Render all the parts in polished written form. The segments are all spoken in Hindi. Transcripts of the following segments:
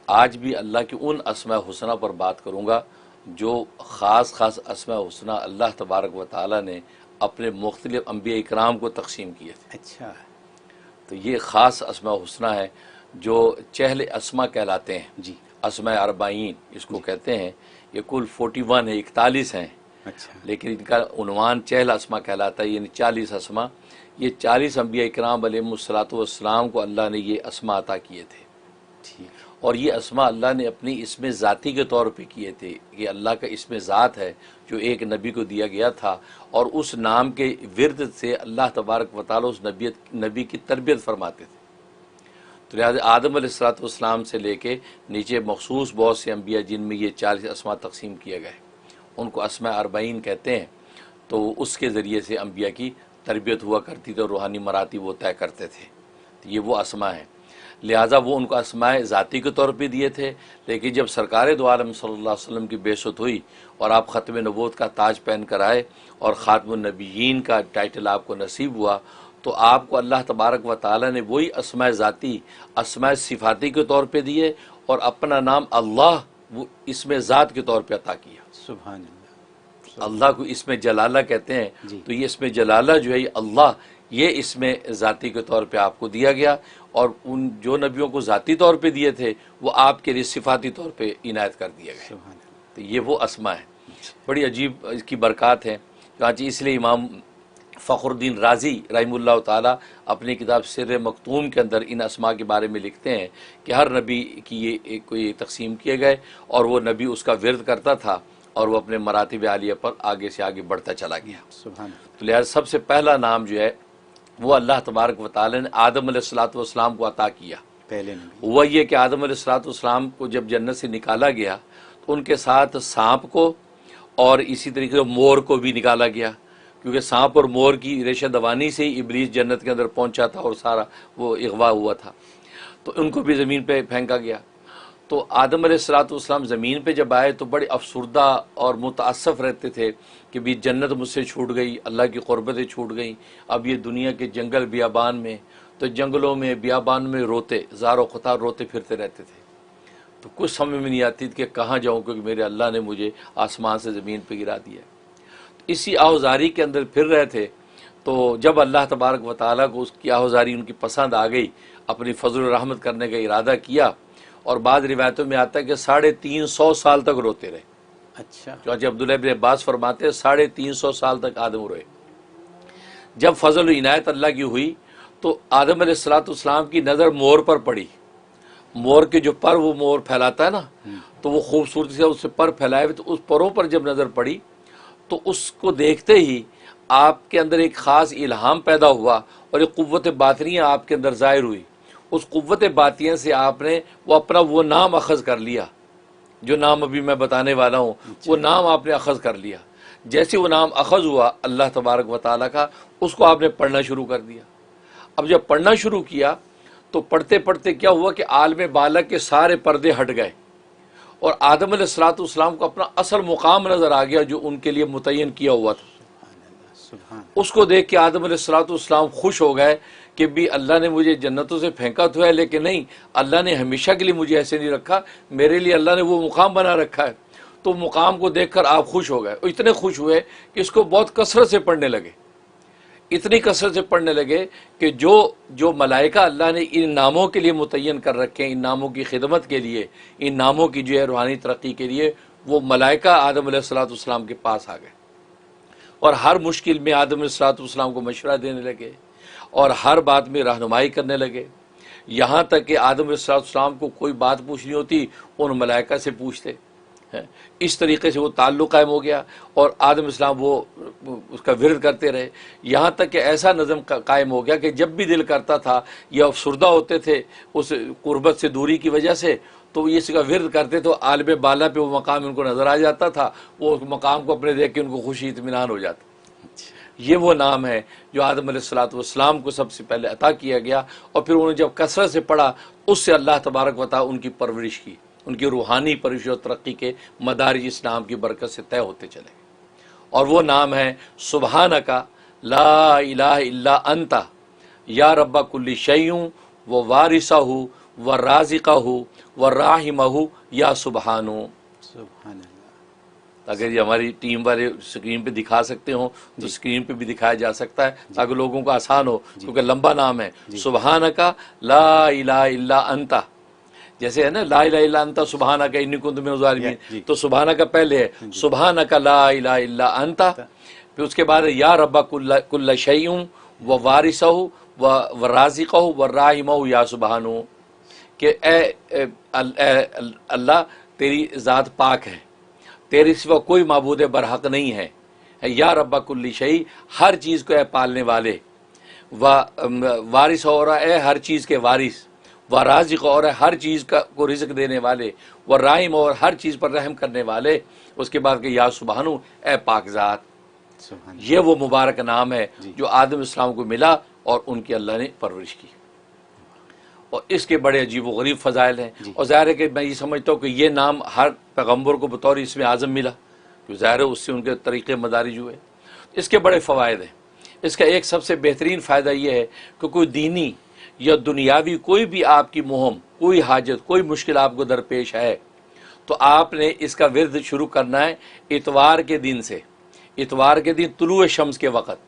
आज भी अल्लाह की उन अस्मा हुस्ना पर बात करूँगा जो ख़ास अस्मा हुस्ना अल्लाह तबारक व तआला ने अपने मुख्तलिफ अम्बिया इकराम को तक़सीम किए थे। अच्छा, तो ये ख़ास अस्मा हुस्ना है जो चहल अस्मा कहलाते हैं। जी, अस्मा अरबाइन इसको कहते हैं। ये कुल 41 है, 41 हैं, अच्छा, लेकिन इनका उन्वान चहल अस्मा कहलाता है, यानी 40 अस्मा। ये 40 अम्बिया इकराम अलैहिमुस्सलातु वस्सलाम को अल्लाह ने ये अस्मा अता किए थे। ठीक, और ये अस्मा अल्लाह ने अपनी इसमें ज़ाती के तौर पे किए थे। ये अल्लाह का इसमें ज़ात है जो एक नबी को दिया गया था, और उस नाम के विरद से अल्लाह तबारक व तआला उस नबी की तरबियत फरमाते थे। तो लिहाजा आदम अलैहिस्सलाम से लेके नीचे मखसूस बहुत से अम्बिया जिनमें ये 40 अस्मा तकसीम किए गए, उनको अस्मा अरबाइन कहते हैं। तो उसके ज़रिए से अम्बिया की तरबियत हुआ करती थी और रूहानी मराती वो तय करते थे। तो ये वो अस्मा है। लिहाजा वो उनको अस्माए ज़ाती के तौर पे दिए थे। लेकिन जब सरकार दो आलम सल्लल्लाहु अलैहि वसल्लम की बेशत हुई और आप ख़त्म नबूवत का ताज पहन कर आए और ख़ातमुन नबिय्यीन का टाइटल आपको नसीब हुआ, तो आपको अल्लाह तबारक व तआला ने वही अस्माए ज़ाती, अस्माए सिफ़ाती के तौर पे दिए और अपना नाम अल्लाह वो इसमें ज़ात के तौर पे अता किया। सुभान अल्लाह को इसमें जलाला कहते हैं। जी। तो ये इसमें जलाला जो है ये अल्लाह, ये इसमें ज़ाती के तौर पे आपको दिया गया। और उन जो नबियों को ज़ाती तौर पे दिए थे वो आपके लिए सिफाती तौर पे इनायत कर दिए गए। सुभान तो ये वो अस्मा है। बड़ी अजीब इसकी बरक़ात है। चुनांचे इसलिए इमाम फ़खरुद्दीन राज़ी रहिमहुल्लाह ताला अपनी किताब सिर्र मकतूम के अंदर इन अस्मा के बारे में लिखते हैं कि हर नबी की ये कोई तकसीम किए गए और वो नबी उसका विरद करता था और वो अपने मरातिब आलिया पर आगे से आगे बढ़ता चला गया। सुभान तो लिहाजा सबसे पहला नाम जो है वो अल्लाह तबारक व तआला ने आदम अलैहिस्सलातु वस्सलाम को अता किया। पहले नबी, हुआ ये कि आदम अलैहिस्सलातु वस्सलाम को जब जन्नत से निकाला गया तो उनके साथ सांप को और इसी तरीके से मोर को भी निकाला गया, क्योंकि सांप और मोर की रेशा दवानी से ही इब्लीस जन्नत के अंदर पहुंचा था और सारा वो इग़वा हुआ था। तो उनको भी ज़मीन पे फेंका गया। तो आदम अलैहिस्सलाम ज़मीन पे जब आए तो बड़े अफसुर्दा और मुतअस्सफ़ रहते थे कि भी जन्नत मुझसे छूट गई, अल्लाह की क़ुरबतें छूट गई, अब ये दुनिया के जंगल बियाबान में, तो जंगलों में बियाबान में रोते ज़ारो ख़ुतार रोते फिरते रहते थे। तो कुछ समझ में नहीं आती थी कि कहाँ जाऊँ, क्योंकि मेरे अल्लाह ने मुझे आसमान से ज़मीन पर गिरा दिया। इसी आहुजारी के अंदर फिर रहे थे। तो जब अल्लाह तबारक व तआला को उसकी आहुजारी उनकी पसंद आ गई, अपनी फजल रहमत करने का इरादा किया, और बाद रिवायतों में आता है कि 350 साल तक रोते रहे। अच्छा, जो अब्दुल्लाह इब्न अब्बास फरमाते हैं 350 साल तक आदम रोए। जब फजल इनायत अल्लाह की हुई तो आदम अलैहिस्सलाम की नज़र मोर पर पड़ी। मोर के जो पर वो मोर फैलाता है ना, तो वो खूबसूरती से उससे पर फैलाए हुए, तो उस परों पर जब नज़र पड़ी तो उसको देखते ही आपके अंदर एक ख़ास इल्हाम पैदा हुआ और एक क़ुव्वत बातिनिया आपके अंदर ज़ाहिर हुई। उस क़ुव्वत बातिनिया से आपने वो अपना वो नाम अखज़ कर लिया, जो नाम अभी मैं बताने वाला हूँ, वो नाम आपने अखज़ कर लिया। जैसे वो नाम अखज़ हुआ अल्लाह तबारक व तआला का, उसको आपने पढ़ना शुरू कर दिया। अब जब पढ़ना शुरू किया तो पढ़ते पढ़ते क्या हुआ कि आलम बालग के सारे पर्दे हट गए और आदम अलैहिस्सलाम को अपना असल मुकाम नज़र आ गया जो उनके लिए मुतय्यन किया हुआ था। सुभान, उसको देख के आदम अलैहिस्सलाम खुश हो गए कि भी अल्लाह ने मुझे जन्नतों से फेंका तो है, लेकिन नहीं, अल्लाह ने हमेशा के लिए मुझे ऐसे नहीं रखा, मेरे लिए अल्लाह ने वो मुकाम बना रखा है। तो मुकाम को देखकर आप खुश हो गए। और इतने खुश हुए कि इसको बहुत कसरत से पढ़ने लगे, इतनी कसरत से पढ़ने लगे कि जो मलाइका अल्लाह ने इन नामों के लिए मुतय्यन कर रखे हैं, इन नामों की खिदमत के लिए, इन नामों की जो है रूहानी तरक्की के लिए, वो मलाइका आदम अलैहिस्सलाम के पास आ गए और हर मुश्किल में आदम अलैहिस्सलाम को मशवरा देने लगे और हर बात में रहनुमाई करने लगे। यहाँ तक कि आदम अलैहिस्सलाम को कोई बात पूछनी होती उन मलाइका से पूछते हैं। इस तरीके से वो ताल्लुक़ कायम हो गया और आदम इस्लाम वो उसका विरद करते रहे। यहाँ तक कि ऐसा नज़म कायम हो गया कि जब भी दिल करता था, ये अफसुर्दा होते थे उस कुर्बत से दूरी की वजह से, तो ये इसका विरद करते तो आलम बाला पे वो मकाम उनको नज़र आ जाता था, वो उस मकाम को अपने देख के उनको खुशी इत्मीनान हो जाता। ये वो नाम है जो आदम अलैहिस्सलाम को सबसे पहले अता किया गया और फिर उन्होंने जब कसरत से पढ़ा उससे अल्लाह तबारक व तआला उनकी परवरिश की, उनकी रूहानी परवरिश और तरक्की के मदारिज इस नाम की बरकत से तय होते चले गए। और वो नाम है सुबहानका ला इलाहा इल्ला अंता या रब्बा कुल्ली शैउन व वारिसहु व राज़िक़हु व राहिमहु या सुबहानु। सुभान अल्लाह। अगर ये हमारी टीम वाले स्क्रीन पे दिखा सकते हो तो स्क्रीन पे भी दिखाया जा सकता है ताकि लोगों को आसान हो, क्योंकि लंबा नाम है। सुबहानका ला इलाहा इल्ला अंता, जैसे है ना ला इलाहा इल्ला अंता सुबहानका इन्नी कुन्तु मिनज़ ज़ालिमीन, तो सुबहानका पहले है, सुबहानका ला इलाहा इल्ला अंता, फिर उसके बाद या रब्बा कुल्ला शैउन व वारिसहु व राज़िक़हु व राहिमहु या सुबहानु, कि ए अल्लाह तेरी ज़ात पाक है, तेरे सिवा कोई माबूद बरहक नहीं है। या रब्बा कुल्ली शई, हर चीज़ को ए पालने वाले, व वारिस और ए हर चीज़ के वारिस, व राज़िक़ और हर चीज़ को रिज़्क़ देने वाले, व राहिम और हर चीज़ पर रहम करने वाले। उसके बाद के या सुबहानु, ए पाकज़ात। ये वो मुबारक नाम है जो आदम इस्लाम को मिला और उनकी अल्लाह ने परवरिश की, और इसके बड़े अजीब व गरीब फ़ज़ाइल हैं। और ज़ाहिर है कि मैं ये समझता हूँ कि ये नाम हर पैगम्बर को बतौर इसमें आज़म मिला, तो ज़ाहिर है उससे उनके तरीक़े मदारिज हुए। इसके बड़े फ़वाइद हैं। इसका एक सबसे बेहतरीन फ़ायदा ये है कि कोई दीनी या दुनियावी कोई भी आपकी मुहिम, कोई हाजत, कोई मुश्किल आपको दरपेश है, तो आपने इसका विर्द शुरू करना है इतवार के दिन से। इतवार के दिन तुलुए शम्स के वक़्त,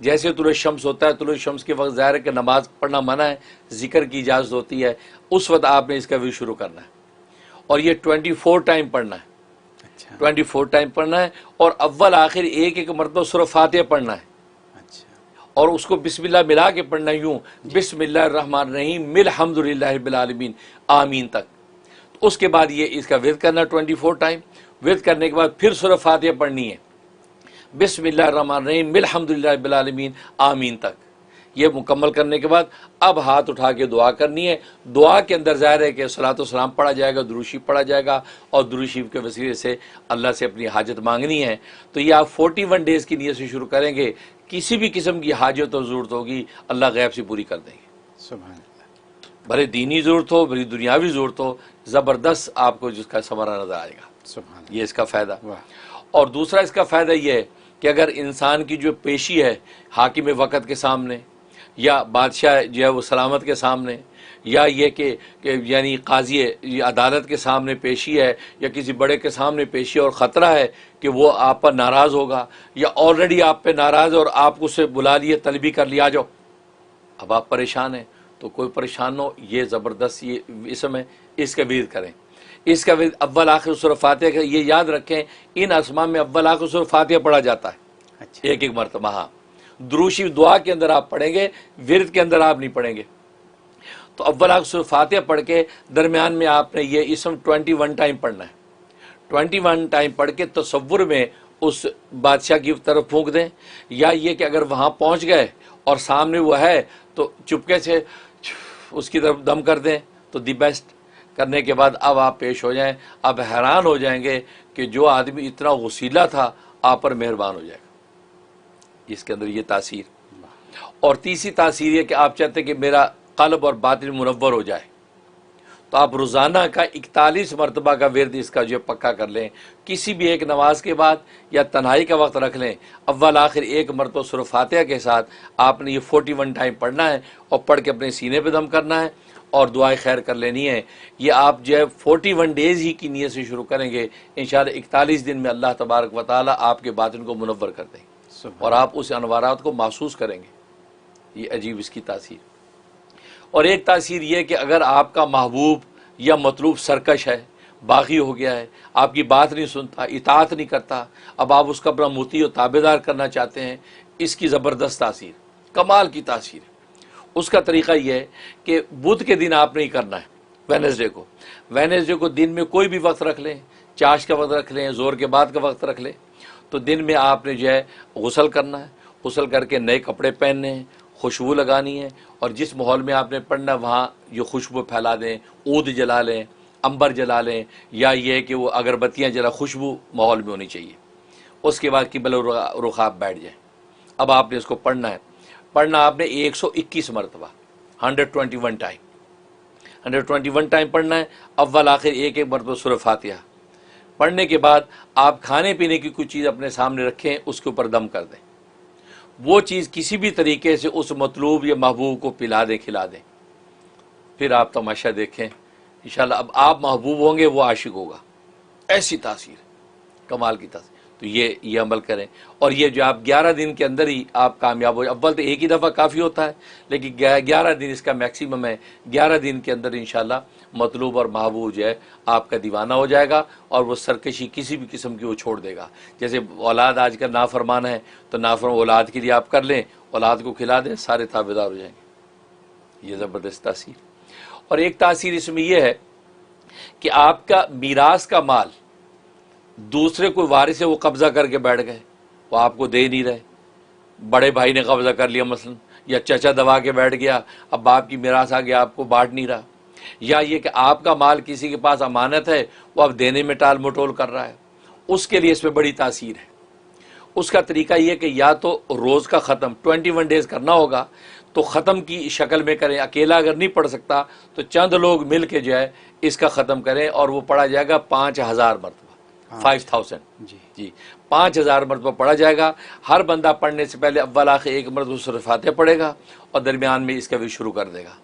जैसे तुलुए शम्स होता है, तुलुए शम्स के वक्त ज़ाहिर है कि नमाज़ पढ़ना मना है, ज़िक्र की इजाज़त होती है, उस वक्त आपने इसका विर्द शुरू करना है। और ये 24 टाइम पढ़ना है। अच्छा। 24 टाइम पढ़ना है, और अव्वल आखिर एक एक मरतबा सूरह फातिहा पढ़ना है। अच्छा। और उसको बिस्मिल्लाह मिला के पढ़ना है, यूँ बिस्मिल्लाहिर्रहमानिर्रहीम अल्हम्दुलिल्लाहि रब्बिल आलमीन आमीन तक। तो उसके बाद ये इसका विर्द करना 24 टाइम। विर्द करने के बाद फिर सूरह फातिहा पढ़नी है, बिस्मिल्लाहिर्रहमानिर्रहीम अल्हम्दुलिल्लाहि रब्बिल आलमीन आमीन तक। ये मुकम्मल करने के बाद अब हाथ उठा के दुआ करनी है। दुआ के अंदर ज़ाहिर है कि सलातो सलाम पढ़ा जाएगा, दुरूद शरीफ पढ़ा जाएगा, और दुरूद शरीफ के वसीले से अल्लाह से अपनी हाजत मांगनी है। तो ये आप 41 डेज़ की नीयत से शुरू करेंगे, किसी भी किस्म की हाजत और ज़रूरत होगी अल्लाह गैब से पूरी कर देंगे। सुभान अल्लाह। भले दीनी ज़रूरत हो, भले दुनियावी ज़रूरत हो, ज़बरदस्त आपको जिसका समरा नज़र आएगा। सुभान। ये इसका फ़ायदा। और दूसरा इसका फ़ायदा ये है कि अगर इंसान की जो पेशी है हाकिम वक़्त के सामने, या बादशाह जो है वो सलामत के सामने, या ये कि यानी काजी अदालत के सामने पेशी है, या किसी बड़े के सामने पेशी और ख़तरा है कि वो आप पर नाराज़ होगा, या ऑलरेडी आप पे नाराज़ और आप उसे बुला लिए, तलबी कर लिया, आ जाओ, अब आप परेशान हैं, तो कोई परेशान हो, ये ज़बरदस्त ये इसम है, इसका विर्द करें। इसका विर्द अव्वल आखिर सूरह फातिहा का, ये याद रखें इन असमा में अव्वल आखिर सूरह फातिहा पढ़ा जाता है। अच्छा। एक एक मरतबा। हाँ, दुरूद शरीफ दुआ के अंदर आप पढ़ेंगे, विर्द के अंदर आप नहीं पढ़ेंगे। तो अव्वल आखिर सूरह फातिहा पढ़ के दरमियान में आपने ये इसम 21 टाइम पढ़ना है। 21 टाइम पढ़ के तसव्वुर में उस बादशाह की तरफ फूंक दें, या ये कि अगर वहाँ पहुँच गए और सामने वो है तो चुपके से उसकी तरफ दम कर दें, तो दी बेस्ट। करने के बाद अब आप पेश हो जाएं, अब हैरान हो जाएंगे कि जो आदमी इतना वसीला था आप पर मेहरबान हो जाएगा। इसके अंदर ये तासीर। और तीसरी तासीर ये कि आप चाहते हैं कि मेरा क़ल्ब और बातिन मुनव्वर हो जाए, तो आप रोज़ाना का 41 मरतबा का विर्द इसका जो पक्का कर लें। किसी भी एक नमाज के बाद या तन्हाई का वक्त रख लें, अव्वल आखिर एक मरतबा सूरह फातिहा के साथ आपने ये 41 टाइम पढ़ना है, और पढ़ के अपने सीने पे दम करना है और दुआएं खैर कर लेनी है। ये आप जो है 41 डेज़ ही की नीयत से शुरू करेंगे, इंशाअल्लाह 41 दिन में अल्लाह तबारक व तआला आपके बातिन को मुनव्वर कर देंगे और आप उस अनवारात को महसूस करेंगे। ये अजीब इसकी तासीर। और एक तासीर ये कि अगर आपका महबूब या मतलूब सरकश है, बागी हो गया है, आपकी बात नहीं सुनता, इताअत नहीं करता, अब आप उसका अपना मुती और ताबेदार करना चाहते हैं, इसकी ज़बरदस्त तासीर, कमाल की तासीर है। उसका तरीक़ा ये है कि बुध के दिन आप नहीं करना है, वेडनेसडे को दिन में कोई भी वक्त रख लें, चाश का वक्त रख लें, ज़ोर के बाद का वक्त रख लें, तो दिन में आपने जो है गुस्ल करना है। गुस्ल करके नए कपड़े पहनने हैं, खुशबू लगानी है, और जिस माहौल में आपने पढ़ना वहाँ ये खुशबू फैला दें, ऊद जला लें, अंबर जला लें, या ये कि वो अगरबत्तियाँ जला, खुशबू माहौल में होनी चाहिए। उसके बाद किबला रुख आप बैठ जाएँ। अब आपने इसको पढ़ना है। पढ़ना आपने 121 मरतबा, 121 टाइम, 121 टाइम पढ़ना है। अव्वल आखिर एक एक मरतबा सूरह फातिहा पढ़ने के बाद आप खाने पीने की कुछ चीज़ अपने सामने रखें, उसके ऊपर दम कर दें। वो चीज़ किसी भी तरीके से उस मतलूब या महबूब को पिला दें, खिला दें। फिर आप तमाशा देखें इंशाल्लाह। अब आप महबूब होंगे, वो आशिक होगा। ऐसी तासीर, कमाल की तासीर। तो ये अमल करें। और ये जो आप 11 दिन के अंदर ही आप कामयाब हो, अव्वल तो एक ही दफ़ा काफ़ी होता है, लेकिन 11 दिन इसका मैक्सिमम है। 11 दिन के अंदर इंशाल्लाह मतलूब और महबूब जो है आपका दीवाना हो जाएगा, और वो सरकशी किसी भी किस्म की वो छोड़ देगा। जैसे औलाद आजकल नाफरमान है, तो नाफरमान औलाद के लिए आप कर लें, औलाद को खिला दें, सारे ताबेदार हो जाएंगे। ये ज़बरदस्त तासीर। और एक तासीर इसमें यह है कि आपका मीरास का माल दूसरे कोई वारिस है वो कब्जा करके बैठ गए, वो आपको दे नहीं रहे। बड़े भाई ने कब्जा कर लिया मसलन, या चचा दबा के बैठ गया, अब बाप की मीरास आ गया, आपको बांट नहीं रहा। या ये कि आपका माल किसी के पास अमानत है, वो अब देने में टाल मटोल कर रहा है, उसके लिए इसमें बड़ी तासीर है। उसका तरीका यह कि या तो रोज़ का ख़त्म 21 डेज़ करना होगा, तो ख़त्म की शक्ल में करें। अकेला अगर नहीं पढ़ सकता तो चंद लोग मिल के जो है इसका ख़त्म करें, और वो पढ़ा जाएगा 5000 मरतबा, 5000 जी 5000 मरतबा पढ़ा जाएगा। हर बंदा पढ़ने से पहले अव्वल आखिर एक मरतबा सूरह फातिहा पढ़ेगा, और दरमियान में इसका भी शुरू कर देगा।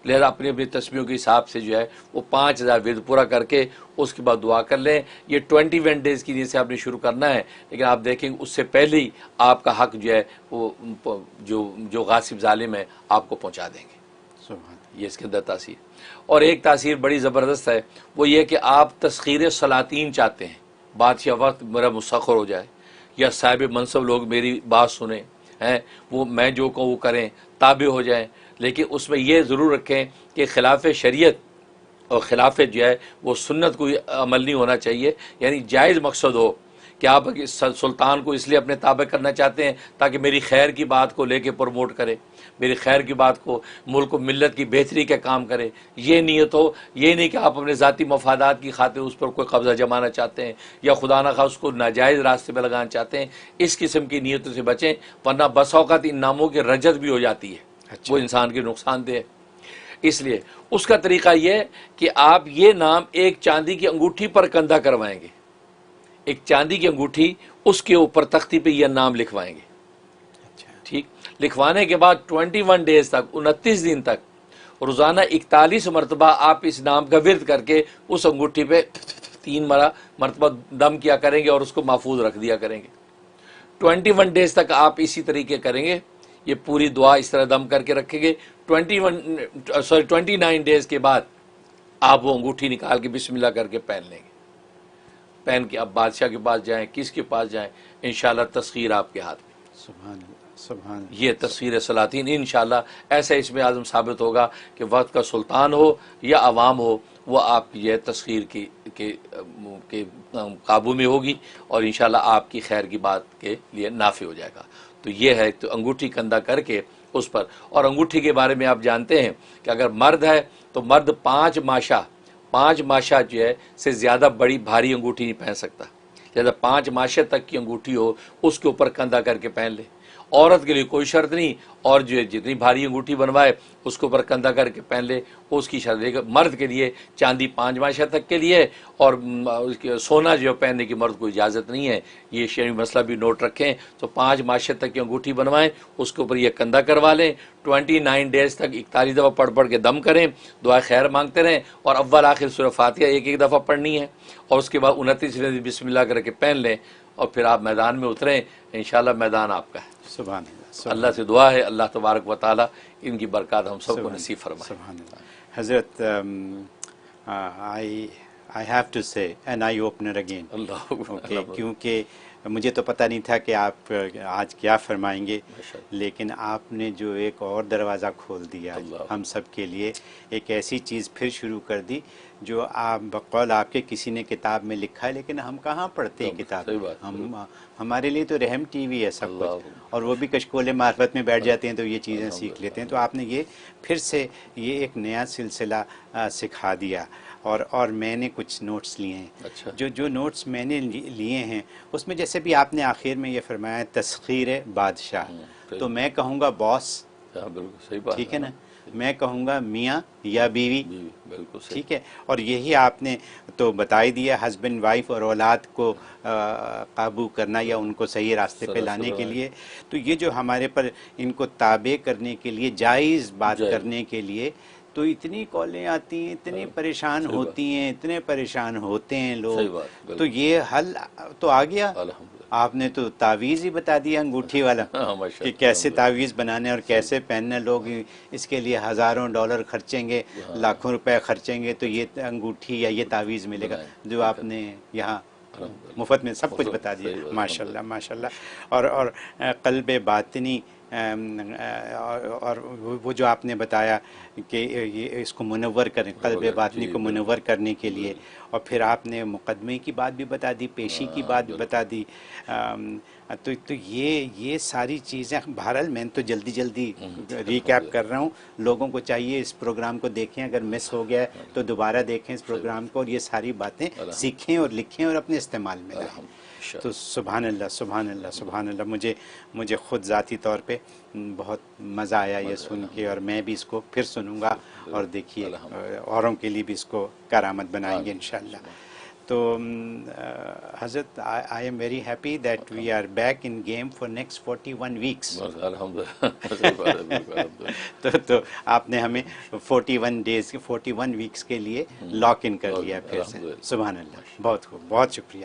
लिहाजा अपनी अपनी तस्बीहों के हिसाब से जो है वो 5000 विद पूरा करके उसके बाद दुआ कर लें। ये 21 डेज़ की नीयत से आपने शुरू करना है, लेकिन आप देखेंगे उससे पहले ही आपका हक जो है वो जो गासिब जालिम है आपको पहुँचा देंगे। ये इसके अंदर तासीर। और एक तासीर बड़ी ज़बरदस्त है, वो ये कि आप तस्खीर सलातीन चाहते हैं, बादशाह वक्त मेरा मुसख्खर हो जाए, या साहिब मनसब लोग मेरी बात सुने हैं, वो मैं जो कहूँ वो करें, ताबे हो जाएं। लेकिन उसमें यह ज़रूर रखें कि खिलाफ शरीयत और खिलाफ जो है वो सुन्नत कोई अमल नहीं होना चाहिए। यानी जायज़ मकसद हो कि आप सुल्तान को इसलिए अपने ताबे करना चाहते हैं ताकि मेरी खैर की बात को लेके प्रमोट करे, मेरी खैर की बात को, मुल्क को मिल्लत की बेहतरी का काम करे। ये नीयत हो, ये नहीं कि आप अपने ज़ाती मफादात की खातिर उस पर कोई कब्ज़ा जमाना चाहते हैं, या खुदा न खास उसको नाजायज़ रास्ते पर लगाना चाहते हैं। इस किस्म की नीयतों से बचें, वरना बस औक़ात इन नामों की रजत भी हो जाती है। अच्छा। वो इंसान के नुकसानदेह है। इसलिए उसका तरीका यह है कि आप ये नाम एक चांदी की अंगूठी पर कंधा करवाएंगे, एक चांदी की अंगूठी, उसके ऊपर तख्ती पे यह नाम लिखवाएंगे। ठीक, लिखवाने के बाद 21 डेज़ तक, 29 दिन तक रोज़ाना 41 मरतबा आप इस नाम का विर्द करके उस अंगूठी पे 3 मरतबा दम किया करेंगे और उसको महफूज रख दिया करेंगे। 21 डेज़ तक आप इसी तरीके करेंगे, ये पूरी दुआ इस तरह दम करके रखेंगे। 29 डेज़ के बाद आप वो अंगूठी निकाल के बिस्मिल्लाह करके पहन लेंगे। पहन के अब बादशाह के पास जाएं, किसके पास जाएं, इंशाल्लाह तस्खीर आपके हाथ में। सुभान अल्लाह। ये तस्खीर सलातीन इंशाल्लाह ऐसा इसमें आज़म साबित होगा कि वक्त का सुल्तान हो या अवाम हो, वो आप ये तस्खीर के काबू में होगी, और इंशाल्लाह आपकी खैर की बात के लिए नाफे हो जाएगा। तो ये है, तो अंगूठी कंधा करके उस पर। और अंगूठी के बारे में आप जानते हैं कि अगर मर्द है तो मर्द 5 माशा जो है से ज़्यादा बड़ी भारी अंगूठी नहीं पहन सकता। लिहाजा 5 माशे तक की अंगूठी हो, उसके ऊपर कंधा करके पहन ले। औरत के लिए कोई शर्त नहीं, और जो जितनी भारी अंगूठी बनवाए उसके ऊपर कंधा करके पहन ले, उसकी शर्त है। मर्द के लिए चांदी 5 माशा तक के लिए, और सोना जो पहनने की मर्द को इजाज़त नहीं है। ये शरई मसला भी नोट रखें। तो 5 माशे तक की अंगूठी बनवाएं, उसके ऊपर यह कंधा करवा लें। 29 डेज़ तक 41 दफ़ा पढ़ के दम करें, दुआ खैर मांगते रहें, और अव्वल आखिर सूरह फातिहा एक दफ़ा पढ़नी है, और उसके बाद 29वें दिन बिस्मिल्लाह करके पहन लें, और फिर आप मैदान में उतरें। इंशाल्लाह मैदान आपका है। सुभान अल्लाह। अल्लाह से दुआ है अल्लाह तबारक व तआला इनकी बरकत हम सबको नसीब फरमाए। हज़रत आई हैव टू से एन आई ओपनर अगेन, क्योंकि मुझे तो पता नहीं था कि आप आज क्या फरमाएंगे, लेकिन आपने जो एक और दरवाज़ा खोल दिया हम सब के लिए, एक ऐसी चीज़ फिर शुरू कर दी जो आप बकौल आपके किसी ने किताब में लिखा है, लेकिन हम कहाँ पढ़ते हैं किताब। हम हमारे लिए तो रहम टीवी है सब कुछ, और वो भी कशकोले मार्फत में बैठ जाते हैं तो ये चीज़ें सीख लेते हैं। तो आपने ये फिर से ये एक नया सिलसिला सिखा दिया, और मैंने कुछ नोट्स लिए हैं। अच्छा। जो नोट्स मैंने लिए हैं उसमें जैसे भी आपने आखिर में ये फरमाया तस्खीर बादशाह, तो मैं कहूँगा बॉस। बिल्कुल सही बात, ठीक है ना। मैं कहूँगा मियाँ या बीवी, बिल्कुल ठीक है। और यही आपने तो बता ही दिया, हस्बैंड वाइफ और औलाद को काबू करना या उनको सही रास्ते पे लाने के लिए। तो ये जो हमारे पर इनको ताबे करने के लिए, जायज़ बात करने के लिए तो इतनी कॉलें आती हैं, इतने परेशान होती हैं, इतने परेशान होते हैं सही लोग। बात, बिल्कुल। तो ये हल तो आ गया, अल्हम्दुलिल्लाह। आपने तो तावीज़ ही बता दिया अंगूठी वाला हाँ, कि माशाअल्लाह, कैसे अल्हम्दुलिल्लाह। तावीज़ बनाने और कैसे पहनने। लोग इसके लिए हज़ारों डॉलर खर्चेंगे, लाखों रुपए खर्चेंगे तो ये अंगूठी या ये तावीज़ मिलेगा, बनाएं, जो आपने यहाँ अल्हम्दुलिल्लाह। मुफ्त में सब कुछ मुफ्त, बता सही दिया। बात, माशाल्लाह अल्हम्दुलिल्लाह। माशाल्लाह। और क़ल्ब बातिनी, और वो जो आपने बताया कि ये इसको मुनव्वर करें, क़ल्ब बातिनी जी, को मुनव्वर बिल्कुल, करने के लिए, और फिर आपने मुकदमे की बात भी बता दी, पेशी की बात भी बिल्कुल। बता दी। तो ये सारी चीज़ें, बहरहाल मैं तो जल्दी जल्दी रिकैप अल्हम्दुलिल्लाह। कर रहा हूँ। लोगों को चाहिए इस प्रोग्राम को देखें, अगर मिस हो गया है तो दोबारा देखें इस सही प्रोग्राम को, और ये सारी बातें अल्हम्दुलिल्लाह। सीखें और लिखें और अपने इस्तेमाल में लाएं। अल्हम्दुलिल्लाह। तो सुभान अल्लाह सुभान अल्लाह सुभान अल्लाह। मुझे ख़ुद ज़ाती तौर पे बहुत मज़ा आया ये सुन के, और मैं भी इसको फिर सुनूंगा, और देखिए औरों के लिए भी इसको करामत बनाएंगे इंशाअल्लाह। तो हज़रत, I am very happy that we are back in game for next 41 weeks. अल्हम्दुलिल्लाह। सही बात है, बिल्कुल, अल्हम्दुलिल्लाह। तो आपने हमें 41 डेज़ के 41 वीक्स के लिए लॉक इन कर लिया फिर से। अल्हम्दुलिल्लाह। सुभान अल्लाह, बहुत खूब, बहुत शुक्रिया।